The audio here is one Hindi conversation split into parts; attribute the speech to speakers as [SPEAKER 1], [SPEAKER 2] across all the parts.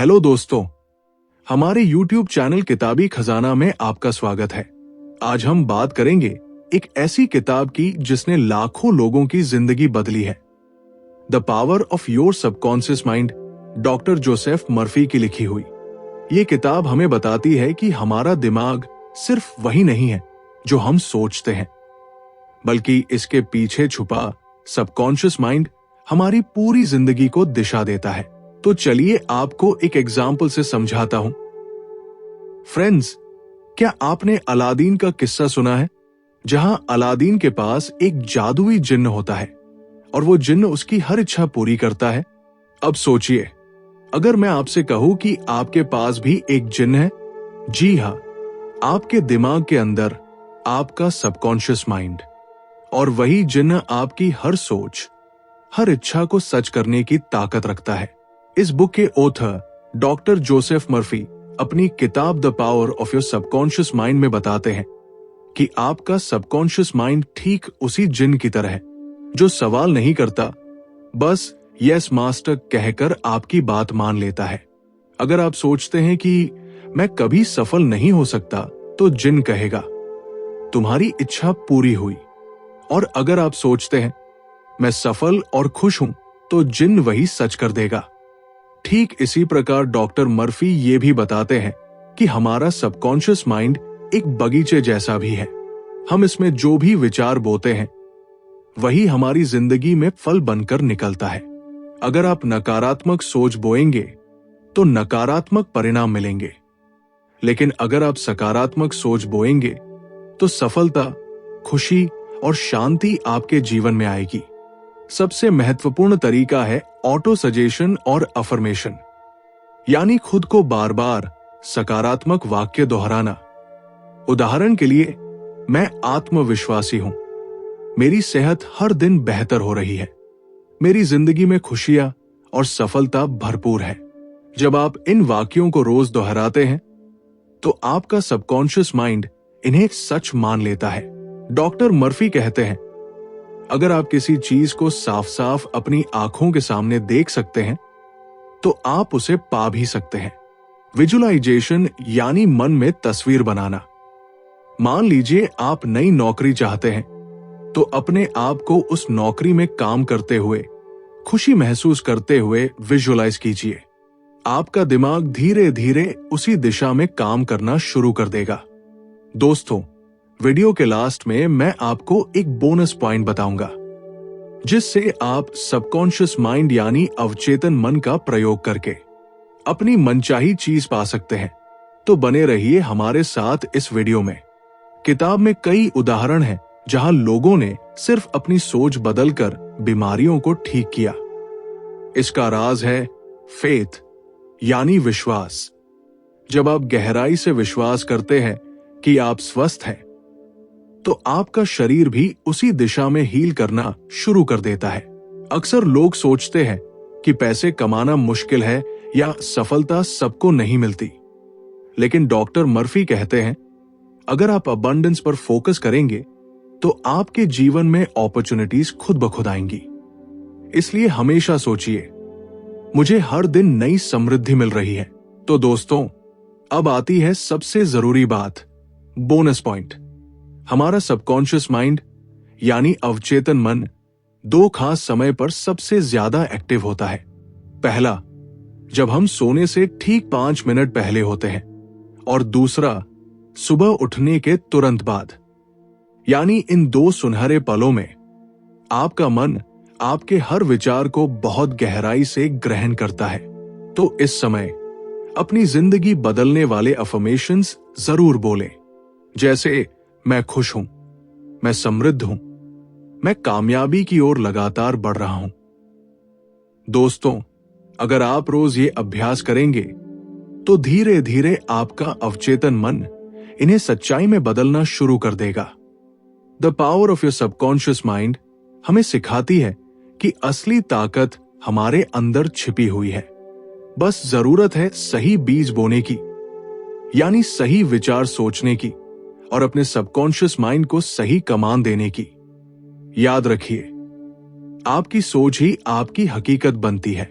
[SPEAKER 1] हेलो दोस्तों, हमारे YouTube चैनल किताबी खजाना में आपका स्वागत है। आज हम बात करेंगे एक ऐसी किताब की जिसने लाखों लोगों की जिंदगी बदली है। The power of your subconscious mind, doctor Joseph Murphy की लिखी हुई। ये किताब हमें बताती है कि हमारा दिमाग सिर्फ वही नहीं है जो हम सोचते हैं, बल्कि इसके पीछे छुपा सबकॉन्शियस माइंड हमारी पूरी जिंदगी को दिशा देता है। तो चलिए आपको एक एग्जाम्पल से समझाता हूं। फ्रेंड्स, क्या आपने अलादीन का किस्सा सुना है, जहां अलादीन के पास एक जादुई जिन्न होता है और वो जिन्न उसकी हर इच्छा पूरी करता है? अब सोचिए, अगर मैं आपसे कहूं कि आपके पास भी एक जिन्न है। जी हां, आपके दिमाग के अंदर आपका सबकॉन्शियस माइंड, और वही जिन्न आपकी हर सोच, हर इच्छा को सच करने की ताकत रखता है। इस बुक के ऑथर डॉक्टर जोसेफ मर्फी अपनी किताब the power of your subconscious mind में बताते हैं कि आपका सबकॉन्शियस माइंड ठीक उसी जिन्न की तरह है जो सवाल नहीं करता, बस यस मास्टर कहकर आपकी बात मान लेता है। अगर आप सोचते हैं कि मैं कभी सफल नहीं हो सकता, तो जिन्न कहेगा तुम्हारी इच्छा पूरी हुई। और अगर आप सोचते हैं मैं सफल और खुश हूं, तो जिन्न वही सच कर देगा। ठीक इसी प्रकार डॉक्टर मर्फी ये भी बताते हैं कि हमारा सबकॉन्शियस माइंड एक बगीचे जैसा भी है। हम इसमें जो भी विचार बोते हैं वही हमारी जिंदगी में फल बनकर निकलता है। अगर आप नकारात्मक सोच बोएंगे तो नकारात्मक परिणाम मिलेंगे, लेकिन अगर आप सकारात्मक सोच बोएंगे तो सफलता, खुशी और शांति आपके जीवन में आएगी। सबसे महत्वपूर्ण तरीका है ऑटो सजेशन और अफर्मेशन, यानी खुद को बार बार सकारात्मक वाक्य दोहराना। उदाहरण के लिए, मैं आत्मविश्वासी हूं, मेरी सेहत हर दिन बेहतर हो रही है, मेरी जिंदगी में खुशियां और सफलता भरपूर है। जब आप इन वाक्यों को रोज दोहराते हैं तो आपका सबकॉन्शियस माइंड इन्हें सच मान लेता है। डॉक्टर मर्फी कहते हैं, अगर आप किसी चीज को साफ साफ अपनी आंखों के सामने देख सकते हैं तो आप उसे पा भी सकते हैं। विजुअलाइजेशन यानी मन में तस्वीर बनाना। मान लीजिए आप नई नौकरी चाहते हैं, तो अपने आप को उस नौकरी में काम करते हुए, खुशी महसूस करते हुए विजुअलाइज कीजिए। आपका दिमाग धीरे धीरे उसी दिशा में काम करना शुरू कर देगा। दोस्तों, वीडियो के लास्ट में मैं आपको एक बोनस पॉइंट बताऊंगा जिससे आप सबकॉन्शियस माइंड यानी अवचेतन मन का प्रयोग करके अपनी मनचाही चीज पा सकते हैं। तो बने रहिए हमारे साथ इस वीडियो में। किताब में कई उदाहरण हैं जहां लोगों ने सिर्फ अपनी सोच बदलकर बीमारियों को ठीक किया। इसका राज है फेथ यानी विश्वास। जब आप गहराई से विश्वास करते हैं कि आप स्वस्थ हैं, तो आपका शरीर भी उसी दिशा में हील करना शुरू कर देता है। अक्सर लोग सोचते हैं कि पैसे कमाना मुश्किल है या सफलता सबको नहीं मिलती, लेकिन डॉक्टर मर्फी कहते हैं, अगर आप अबंडेंस पर फोकस करेंगे तो आपके जीवन में अपॉर्चुनिटीज खुद ब खुद आएंगी। इसलिए हमेशा सोचिए, मुझे हर दिन नई समृद्धि मिल रही है। तो दोस्तों, अब आती है सबसे जरूरी बात, बोनस पॉइंट। हमारा सबकॉन्शियस माइंड यानी अवचेतन मन दो खास समय पर सबसे ज्यादा एक्टिव होता है। पहला, जब हम सोने से ठीक 5 मिनट पहले होते हैं, और दूसरा, सुबह उठने के तुरंत बाद। यानी इन 2 सुनहरे पलों में आपका मन आपके हर विचार को बहुत गहराई से ग्रहण करता है। तो इस समय अपनी जिंदगी बदलने वाले अफर्मेशंस जरूर बोलें, जैसे मैं खुश हूं, मैं समृद्ध हूं, मैं कामयाबी की ओर लगातार बढ़ रहा हूं। दोस्तों, अगर आप रोज ये अभ्यास करेंगे तो धीरे धीरे आपका अवचेतन मन इन्हें सच्चाई में बदलना शुरू कर देगा। The power of your subconscious mind हमें सिखाती है कि असली ताकत हमारे अंदर छिपी हुई है। बस जरूरत है सही बीज बोने की, यानी सही विचार सोचने की, और अपने सबकॉन्शियस माइंड को सही कमान देने की। याद रखिए, आपकी सोच ही आपकी हकीकत बनती है।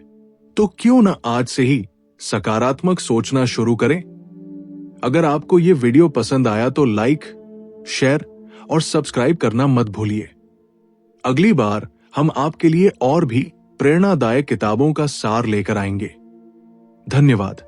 [SPEAKER 1] तो क्यों न आज से ही सकारात्मक सोचना शुरू करें। अगर आपको ये वीडियो पसंद आया तो लाइक, शेयर और सब्सक्राइब करना मत भूलिए। अगली बार हम आपके लिए और भी प्रेरणादायक किताबों का सार लेकर आएंगे। धन्यवाद।